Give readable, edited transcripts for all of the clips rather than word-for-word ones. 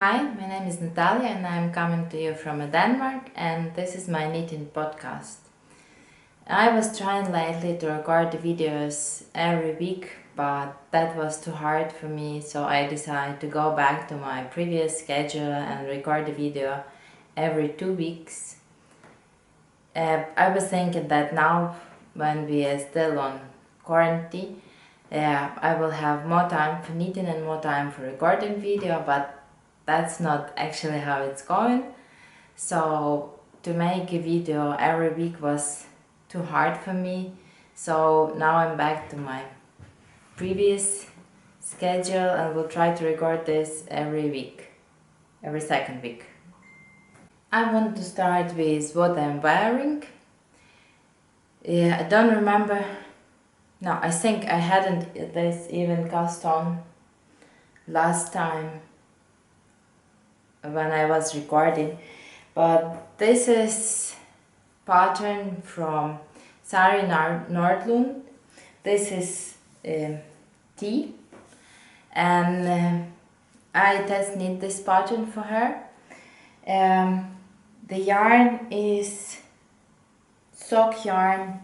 Hi, my name is Natalia and I'm coming to you from Denmark, and this is my knitting podcast. I was trying lately to record the videos every week, but that was too hard for me, so I decided to go back to my previous schedule and record the video every 2 weeks. I was thinking that now, when we are still on quarantine, I will have more time for knitting and more time for recording video, but that's not actually how it's going. So to make a video every week was too hard for me. So now I'm back to my previous schedule and will try to record this every week, every second week. I want to start with what I'm wearing. I don't remember. No, I think I hadn't this even cast on last time when I was recording, but this is pattern from Sari Nordlund. This is T, and I test knit this pattern for her. The yarn is sock yarn.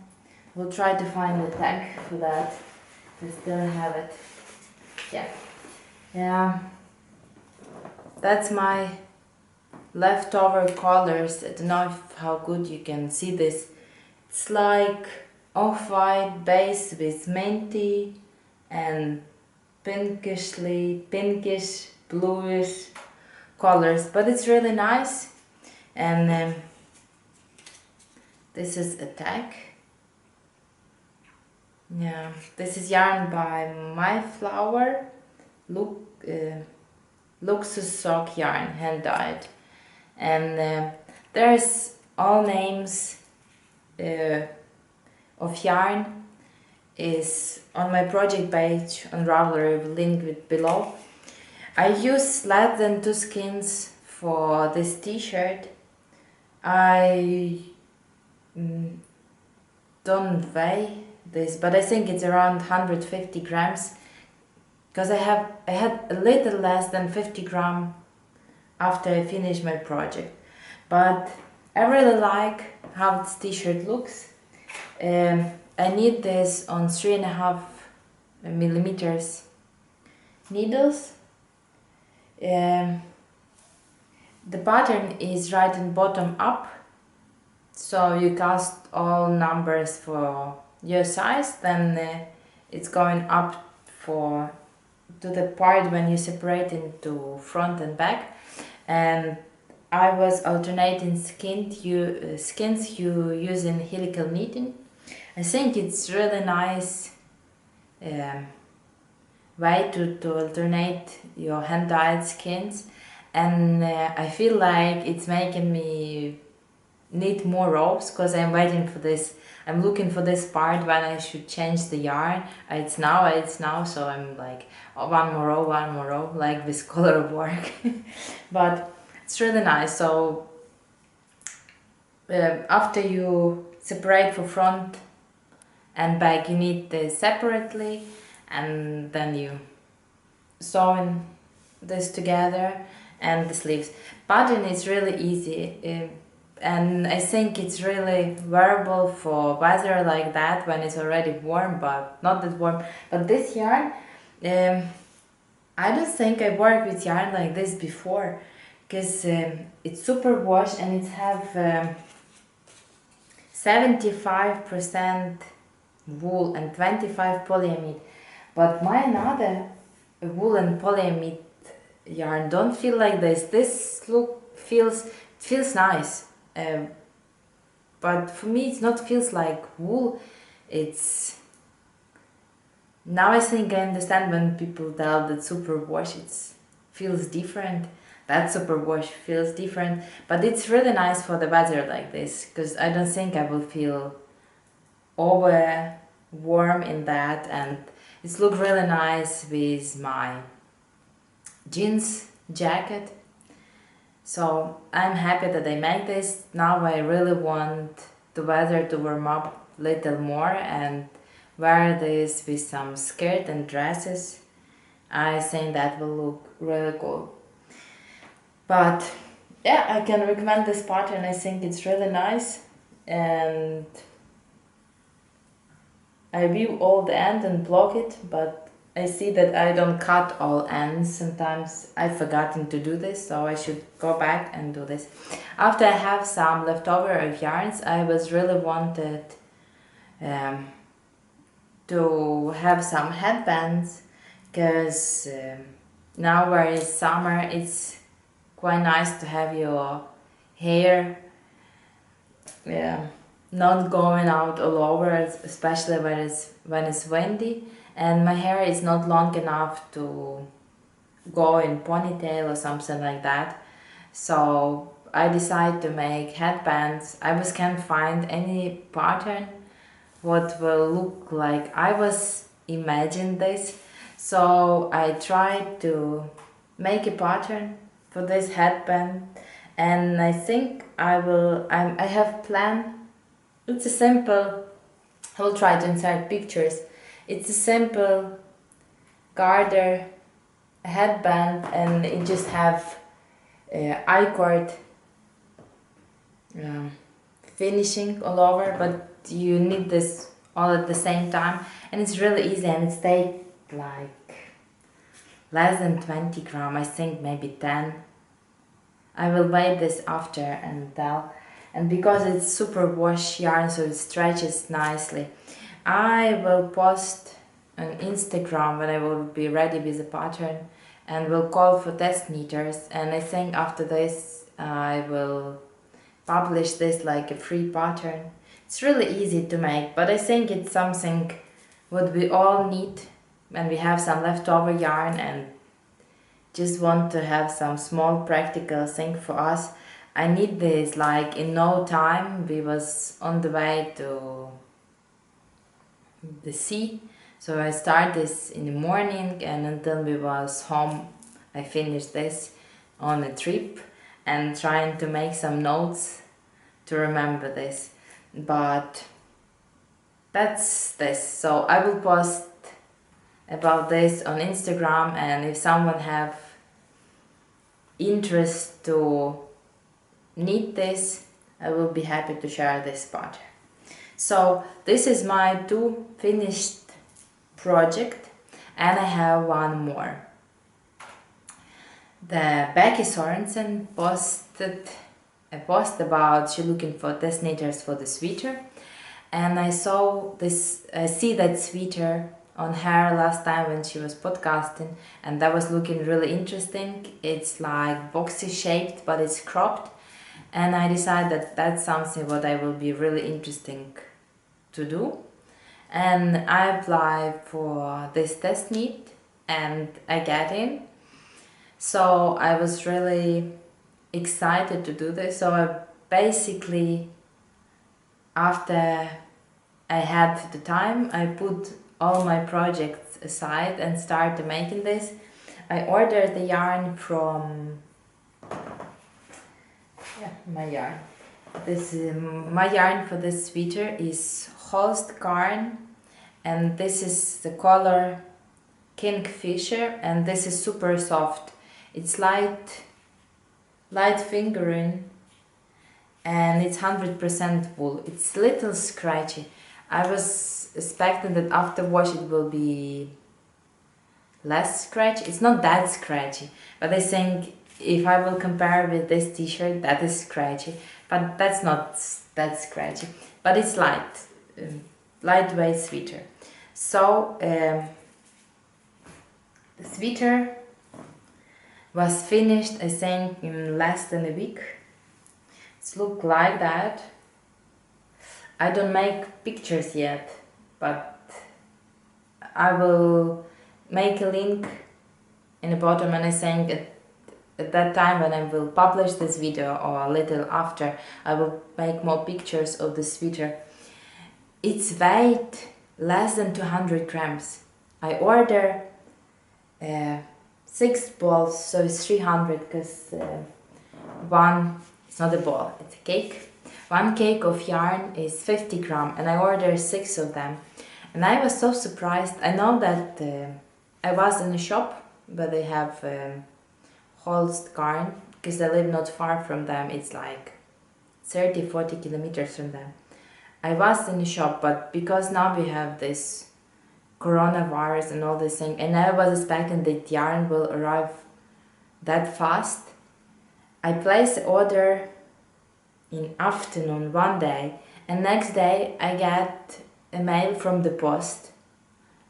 We'll try to find the tag for that. I still have it. Yeah. That's my leftover colors. I don't know how good you can see this. It's like off-white base with minty and pinkish, bluish colors, but it's really nice. And this is a tag. Yeah, this is yarn by My Flower. Luxus sock yarn, hand dyed, and there's all names of yarn is on my project page on Ravelry, link it below. I use less than 2 skeins for this t-shirt. I don't weigh this, but I think it's around 150 grams. Because I had a little less than 50 grams after I finished my project, but I really like how this t-shirt looks. I knit this on 3.5 millimeters needles. The pattern is written bottom up, so you cast all numbers for your size, then it's going up to the part when you separate into front and back. And I was alternating skins you use in helical knitting. I think it's really nice way to alternate your hand dyed skins, and I feel like it's making me knit more rows because I'm waiting for this. I'm looking for this part when I should change the yarn. It's now, so I'm like, oh, one more row, like this color work. But it's really nice. So after you separate for front and back, you knit this separately, and then you sew in this together, and the sleeves. Pattern is really easy. And I think it's really wearable for weather like that when it's already warm, but not that warm. But this yarn, I don't think I worked with yarn like this before, because it's super wash and it have 75% wool and 25 polyamide. But my another wool and polyamide yarn don't feel like this. This look feels nice. But for me, it's not feels like wool. It's now I think I understand when people tell that superwash it feels different. That superwash feels different, but it's really nice for the weather like this, because I don't think I will feel over warm in that, and it looks really nice with my jeans jacket. So I'm happy that I made this. Now I really want the weather to warm up a little more and wear this with some skirt and dresses. I think that will look really cool. But yeah, I can recommend this pattern. I think it's really nice, and I view all the ends and block it, but I see that I don't cut all ends. Sometimes I've forgotten to do this, so I should go back and do this. After I have some leftover of yarns, I was really wanted um, to have some headbands, because now where it's summer, it's quite nice to have your hair not going out all over, especially when it's windy, and my hair is not long enough to go in ponytail or something like that. So I decided to make headbands. I just can't find any pattern what will look like I was imagined this. So I tried to make a pattern for this headband, and I think I have plan. It's a simple, I will try to insert pictures. It's a simple garter headband, and it just have I-cord finishing all over, but you need this all at the same time, and it's really easy, and it takes like less than 20 gram, I think maybe 10. I will weigh this after and tell. And because it's super wash yarn, so it stretches nicely, I will post on Instagram when I will be ready with the pattern, and will call for test knitters. And I think after this I will publish this like a free pattern. It's really easy to make, but I think it's something what we all need when we have some leftover yarn and just want to have some small practical thing for us. I need this like in no time. We was on the way to the sea, so I start this in the morning, and until we was home I finished this on a trip, and trying to make some notes to remember this. But that's this. So I will post about this on Instagram, and if someone have interest to knit this, I will be happy to share this pattern. So this is my 2 finished project, and I have one more. The Becky Sorensen posted a post about she looking for test knitters for the sweater, and I see that sweater on her last time when she was podcasting, and that was looking really interesting. It's like boxy shaped, but it's cropped, and I decided that that's something what I will be really interesting to do. And I applied for this test knit, and I got in. So I was really excited to do this. So I basically, after I had the time, I put all my projects aside and started making this. I ordered the yarn from my yarn. My yarn for this sweater is Holst yarn, and this is the color Kingfisher, and this is super soft. It's light fingering, and it's 100% wool. It's a little scratchy. I was expecting that after wash it will be less scratchy. It's not that scratchy, but I think if I will compare with this t-shirt, that is scratchy, but that's not that scratchy. But it's lightweight sweater. So the sweater was finished, I think, in less than a week. It's look like that. I don't make pictures yet, but I will make a link in the bottom, and I think at that time when I will publish this video, or a little after, I will make more pictures of the sweater. Its weight less than 200 grams. I order 6 balls, so it's 300, because one, it's not a ball, it's a cake. One cake of yarn is 50 gram, and I ordered 6 of them. And I was so surprised. I know that I was in a shop where they have Holst because I live not far from them. It's like 30-40 kilometers from them. I was in the shop, but because now we have this coronavirus and all this thing, and I was expecting that yarn will arrive that fast, I placed the order in afternoon one day, and next day I get a mail from the post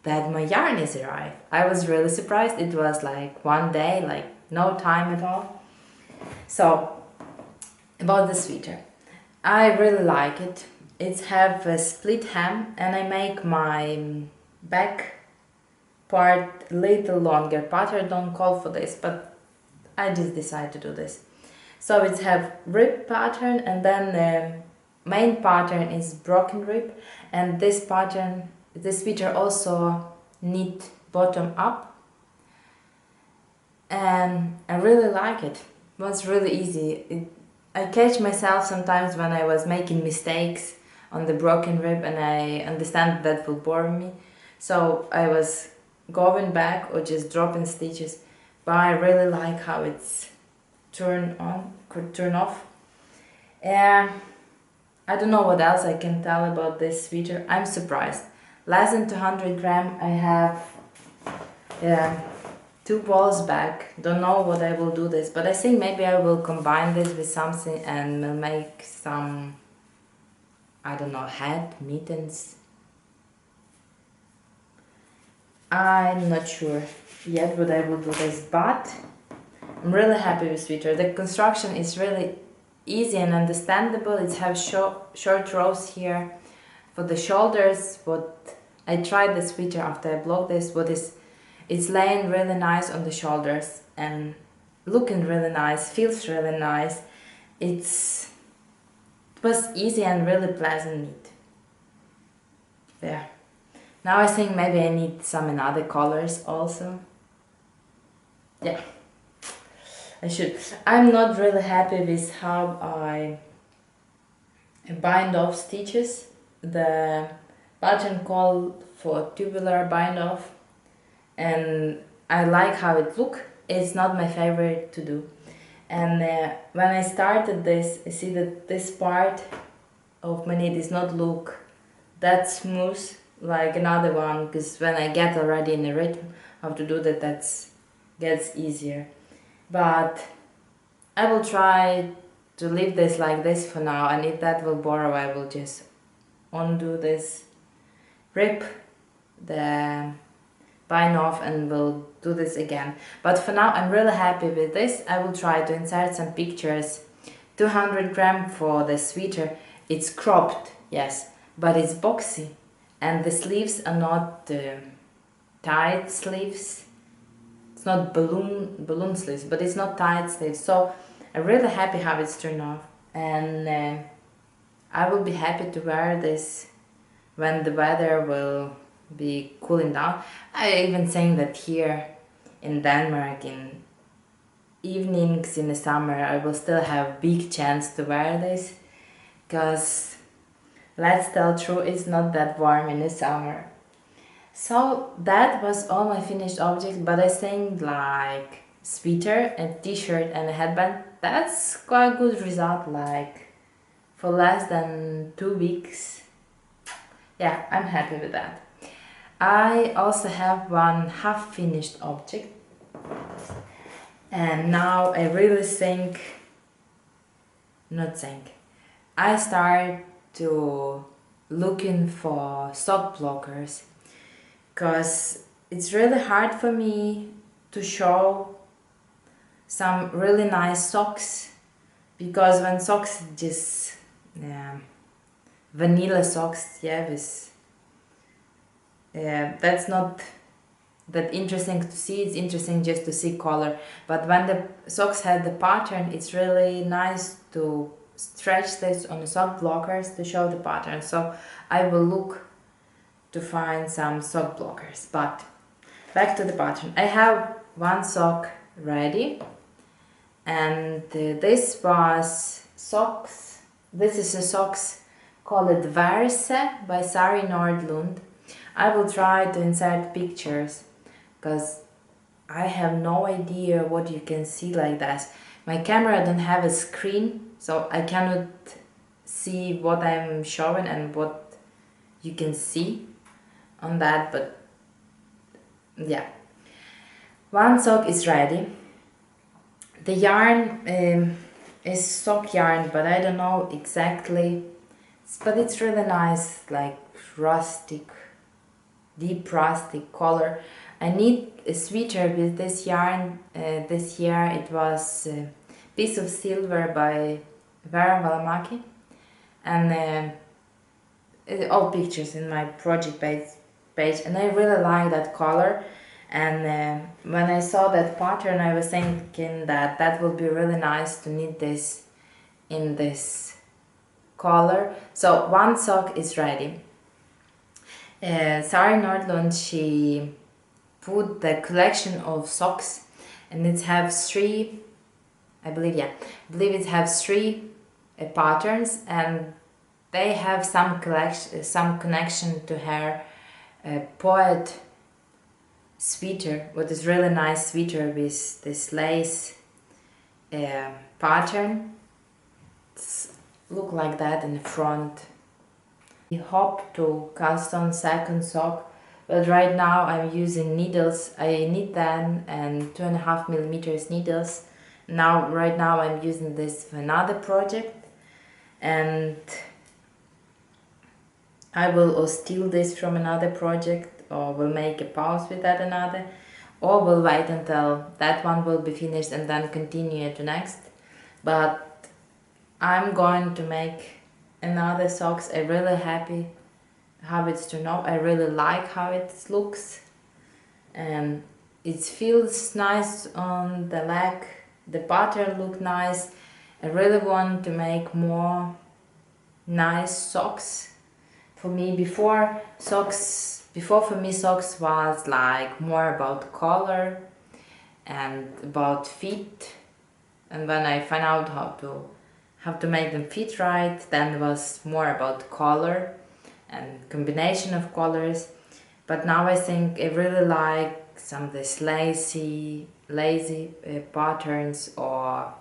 that my yarn is arrived. I was really surprised. It was like one day, like no time at all. So about the sweater, I really like it. It have a split hem, and I make my back part a little longer. Pattern don't call for this, but I just decided to do this. So it have rib pattern, and then the main pattern is broken rib, and this pattern, this sweater also knit bottom up, and I really like it. It was really easy. I catch myself sometimes when I was making mistakes on the broken rib, and I understand that will bore me, so I was going back or just dropping stitches, but I really like how it's turn off. I don't know what else I can tell about this sweater. I'm surprised. Less than 200 gram. I have 2 balls back. Don't know what I will do this, but I think maybe I will combine this with something and will make some, I don't know, mittens. I'm not sure yet what I will do this, but I'm really happy with sweater. The construction is really easy and understandable. It has short rows here for the shoulders. What I tried the sweater after I blocked this. It's laying really nice on the shoulders and looking really nice. Feels really nice. It was easy and really pleasant. There. Now I think maybe I need some in other colors also. Yeah. I should. I'm not really happy with how I bind off stitches. The pattern called for tubular bind off, and I like how it look. It's not my favorite to do. And when I started this, I see that this part of my knit is not look that smooth like another one, because when I get already in the rhythm how to do that, gets easier. But I will try to leave this like this for now, and if that will bore, I will just undo this, rip the bind off, and will do this again. But for now I'm really happy with this. I will try to insert some pictures. 200 gram for the sweater. It's cropped, yes, but it's boxy, and the sleeves are not tight sleeves. It's not balloon sleeves, but it's not tight sleeves. So I'm really happy how it's turned off, and I will be happy to wear this when the weather will be cooling down. I even think that here in Denmark in evenings in the summer I will still have big chance to wear this, because let's tell true, it's not that warm in the summer. So that was all my finished objects, but I think like sweater, a t-shirt and a headband, that's quite good result, like for less than 2 weeks. Yeah, I'm happy with that. I also have one half finished object, and now I really I start to looking for sock blockers, because it's really hard for me to show some really nice socks, because when socks just vanilla socks, that's not that interesting to see. It's interesting just to see color, but when the socks have the pattern, it's really nice to stretch this on the sock blockers to show the pattern. So I will look to find some sock blockers. But back to the pattern. I have one sock ready, and this was socks. This is a socks called Verse by Sari Nordlund. I will try to insert pictures, because I have no idea what you can see like that, my camera don't have a screen, so I cannot see what I'm showing and what you can see on that, but yeah. One sock is ready. The yarn is sock yarn, but I don't know exactly, but it's really nice, like rustic, deep rustic color. I need a sweater with this yarn. This year it was Piece of Silver by Vera Valamaki, and all pictures in my project page, and I really like that color. And when I saw that pattern, I was thinking that that would be really nice to knit this in this color. So one sock is ready. Sari Nordlund, she put the collection of socks, and it has three, I believe it has three patterns, and they have some connection to her poet sweater, what is really nice sweater with this lace pattern. Look like that in the front. I hope to cast on second sock, but right now I'm using needles. I knit them and 2.5 millimeters needles. Right now I'm using this for another project, and I will steal this from another project, or will make a pause with that another, or will wait until that one will be finished and then continue to next. But I'm going to make another socks. I'm really happy how it's turned out. I really like how it looks, and it feels nice on the leg. The pattern look nice. I really want to make more nice socks. For me, before for me socks was like more about color and about fit, and when I found out how to make them fit right, then it was more about color and combination of colors. But now I think I really like some of these lazy patterns or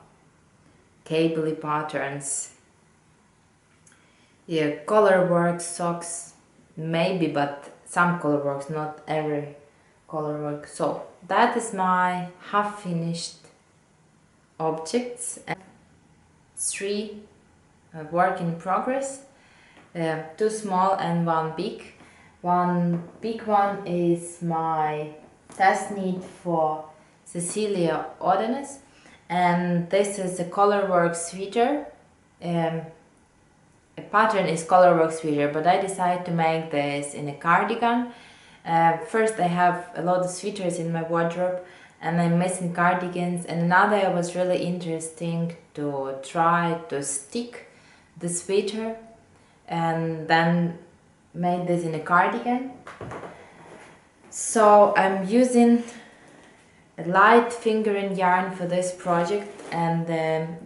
cabley patterns. Yeah, color works socks maybe, but some color works, not every color works. So that is my half finished objects, and three work in progress, two small and one big. One big one is my test knit for Cecilia Odenes, and this is a colorwork sweater. A pattern is colorwork sweater, but I decided to make this in a cardigan. First, I have a lot of sweaters in my wardrobe, and I'm missing cardigans, and another I was really interesting to try to stick the sweater and then made this in a cardigan. So I'm using a light fingering yarn for this project, and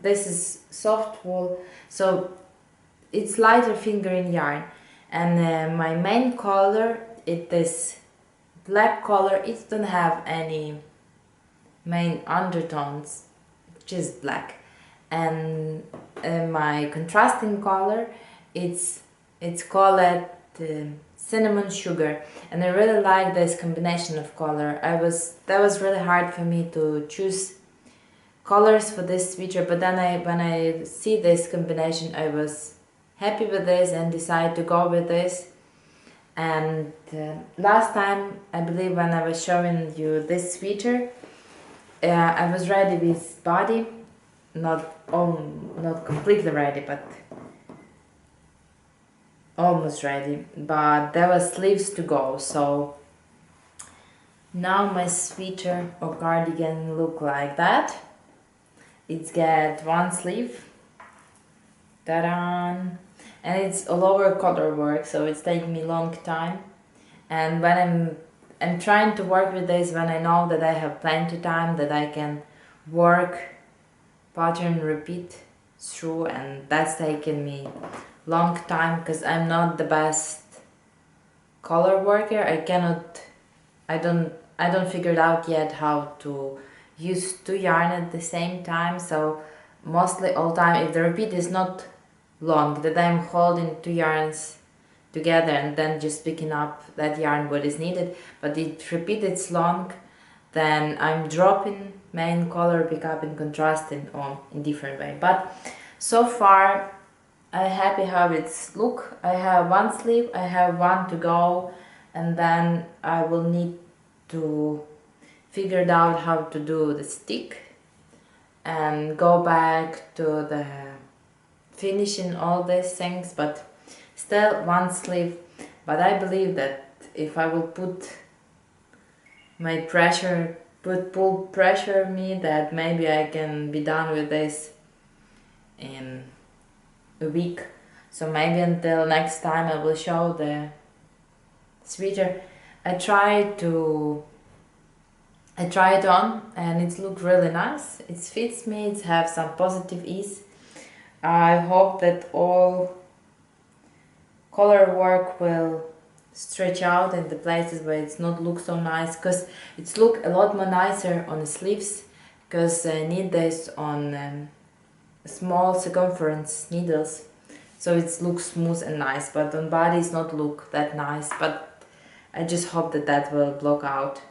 this is soft wool, so it's lighter fingering yarn, and my main color is this black color. It doesn't have any main undertones, just black, and my contrasting color it's called cinnamon sugar, and I really like this combination of color. That was really hard for me to choose colors for this sweater, but then when I see this combination, I was happy with this and decided to go with this. And last time, I believe when I was showing you this sweater, I was ready with body, not completely ready, but almost ready, but there were sleeves to go. So now my sweater or cardigan look like that. It's got one sleeve, ta-da, and it's all over color work, so it's taking me a long time. And when I'm trying to work with this when I know that I have plenty of time, that I can work pattern repeat through, and that's taken me long time because I'm not the best color worker. I don't figure it out yet how to use two yarn at the same time, so mostly all time if the repeat is not long, that I'm holding two yarns together and then just picking up that yarn what is needed, but if repeat it's long, then I'm dropping main color, pick up and contrasting on in different way. But so far I'm happy how it's look. I have one sleeve, I have one to go, and then I will need to figure out how to do the stick and go back to the finishing all these things, but still one sleeve. But I believe that if I will put my pressure, pull pressure me, that maybe I can be done with this in a week. So maybe until next time I will show the sweater. I tried it on and it looked really nice. It fits me, it has some positive ease. I hope that all color work will stretch out in the places where it's not look so nice, because it's look a lot more nicer on the sleeves, because I need this on small circumference needles, so it looks smooth and nice, but on body it's not look that nice. But I just hope that that will block out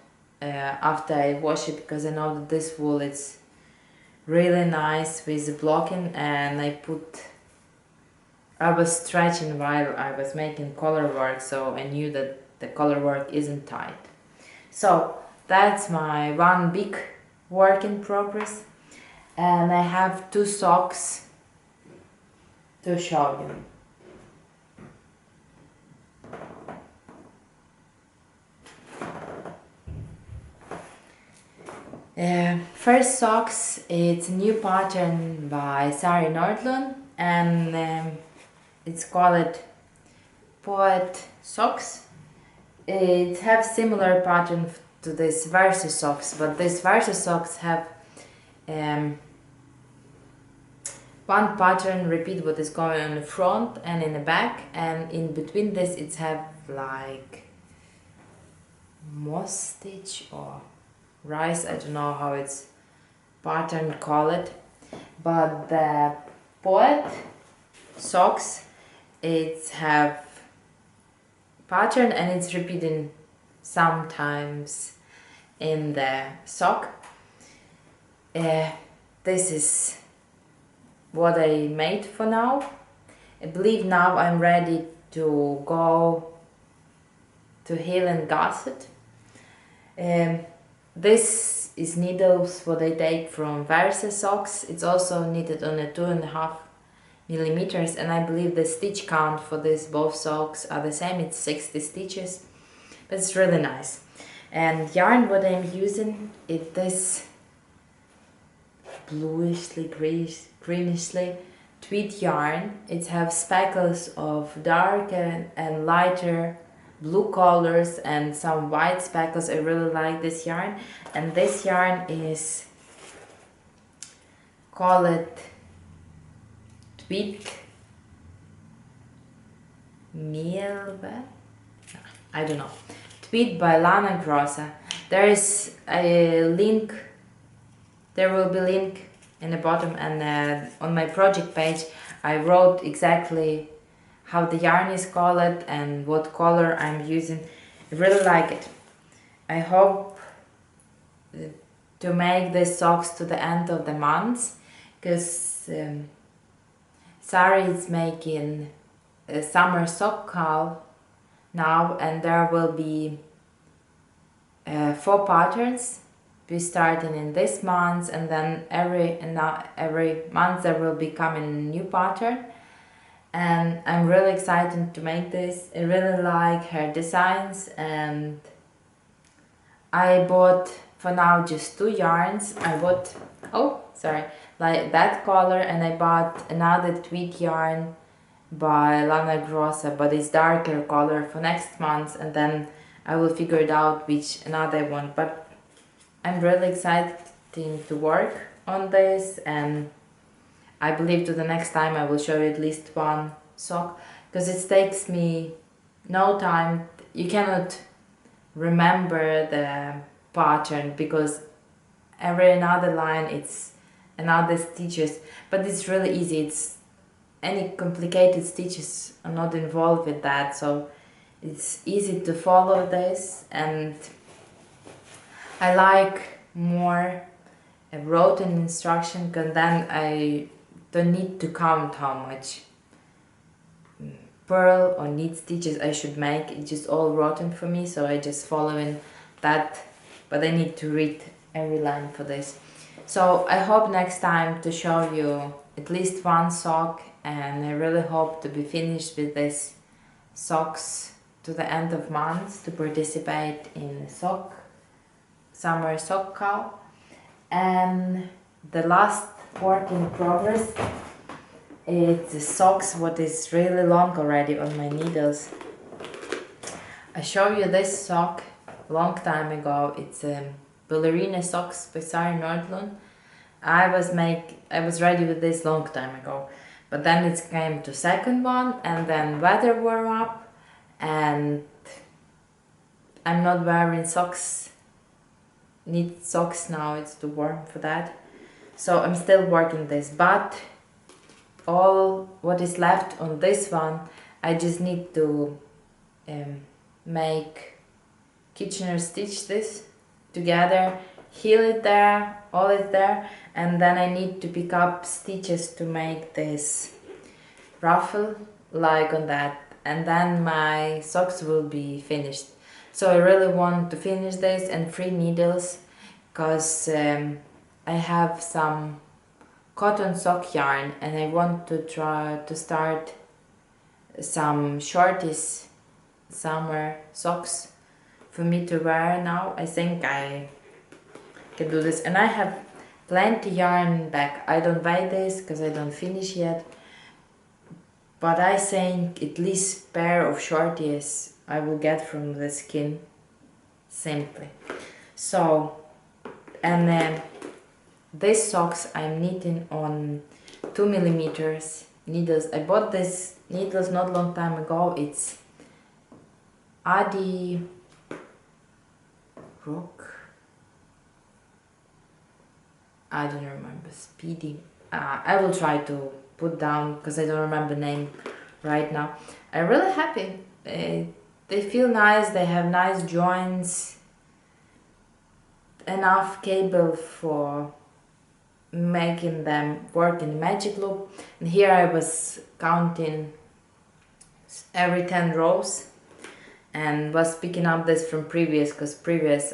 after I wash it, because I know that this wool it's really nice with the blocking, and I was stretching while I was making color work, so I knew that the color work isn't tight. So that's my one big work in progress, and I have two socks to show you. First socks, it's a new pattern by Sari Nordlund, and it's called Poet Socks. It has similar pattern to this Versus socks, but this Versus socks have one pattern repeat what is going on the front and in the back, and in between this it's have like moss stitch or rice, I don't know how it's pattern call it, but the Poet socks, it's have pattern and it's repeating sometimes in the sock. This is what I made for now. I believe now I'm ready to go to heel and gusset. This is needles what I take from Versa socks. It's also knitted on a 2.5 millimeters, and I believe the stitch count for this both socks are the same. It's 60 stitches, but it's really nice. And yarn what I'm using is this bluishly greenishly tweed yarn. It has speckles of dark and lighter blue colors and some white speckles. I really like this yarn, and this yarn is called Tweed Mielve? I don't know. Tweed by Lana Grossa. There is a link, there will be link in the bottom, and on my project page I wrote exactly how the yarn is called and what color I'm using. I really like it. I hope to make these socks to the end of the month, because Sari is making a summer sock haul now, and there will be 4 patterns. We starting in this month, and then every month there will be coming a new pattern, and I'm really excited to make this. I really like her designs, and I bought for now just 2 yarns. I bought like that color, and I bought another tweed yarn by Lana Grossa, but it's darker color for next month, and then I will figure it out which another one. But I'm really excited to work on this, and I believe to the next time I will show you at least one sock, because it takes me no time. You cannot remember the pattern, because every another line it's another stitches, but it's really easy. It's any complicated stitches are not involved with that, so it's easy to follow this. And I like more a written instruction, because then I don't need to count how much purl or knit stitches I should make. It's just all written for me, so I just following that, but I need to read every line for this. So I hope next time to show you at least one sock, and I really hope to be finished with this socks to the end of month to participate in summer sock call. And the last work in progress, it's the socks what is really long already on my needles. I showed you this sock long time ago. It's ballerina socks by Sari Nordlund. I was ready with this long time ago, but then it came to second one, and then weather warm up, and I'm not wearing socks, knit socks now. It's too warm for that, so I'm still working this. But all what is left on this one, I just need to make Kitchener stitch this together, heel it there, all it there, and then I need to pick up stitches to make this ruffle like on that, and then my socks will be finished. So I really want to finish this and 3 needles, because I have some cotton sock yarn and I want to try to start some shorties summer socks for me to wear now. I think I can do this, and I have plenty yarn back. I don't buy this because I don't finish yet, but I think at least pair of shorties I will get from the skin simply. So, and then these socks I'm knitting on 2mm needles. I bought this needles not long time ago. It's Adi Rock, I don't remember, Speedy. I will try to put down because I don't remember the name right now. I'm really happy. They feel nice, they have nice joints, enough cable for making them work in the magic loop. And here I was counting every 10 rows and was picking up this from previous, because previous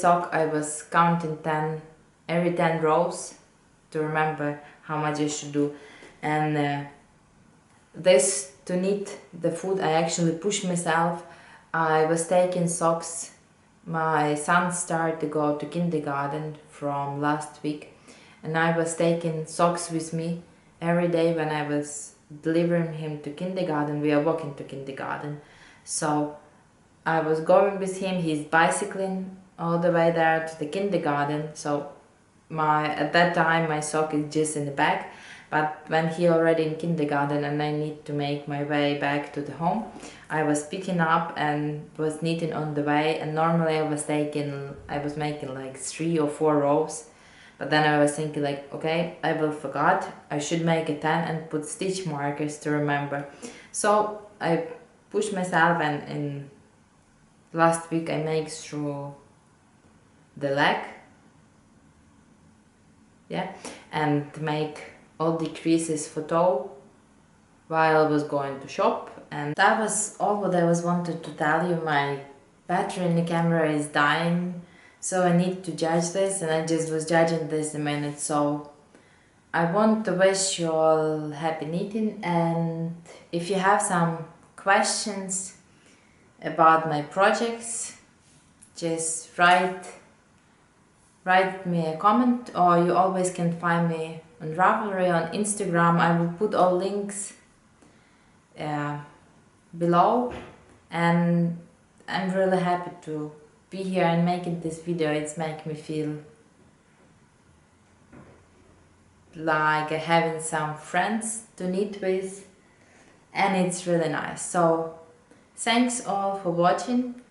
sock I was counting every 10 rows to remember how much I should do. And this, to knit the foot, I actually pushed myself. I was taking socks. My son started to go to kindergarten from last week, and I was taking socks with me every day when I was delivering him to kindergarten. We are walking to kindergarten, so I was going with him. He's bicycling all the way there to the kindergarten, so at that time my sock is just in the back. But when he already in kindergarten and I need to make my way back to the home, I was picking up and was knitting on the way. And normally I was making like 3 or 4 rows, but then I was thinking like, okay, I will forgot, I should make a 10 and put stitch markers to remember. So I pushed myself, and in last week I made through the leg, yeah, and make all the creases for toe while I was going to shop. And that was all what I was wanted to tell you. My battery in the camera is dying, so I need to judge this, and I just was judging this a minute. So I want to wish you all happy knitting, and if you have some questions about my projects, just write me a comment, or you always can find me on Ravelry on Instagram. I will put all links below, and I'm really happy to be here and making this video. It's making me feel like having some friends to knit with, and it's really nice. So thanks all for watching,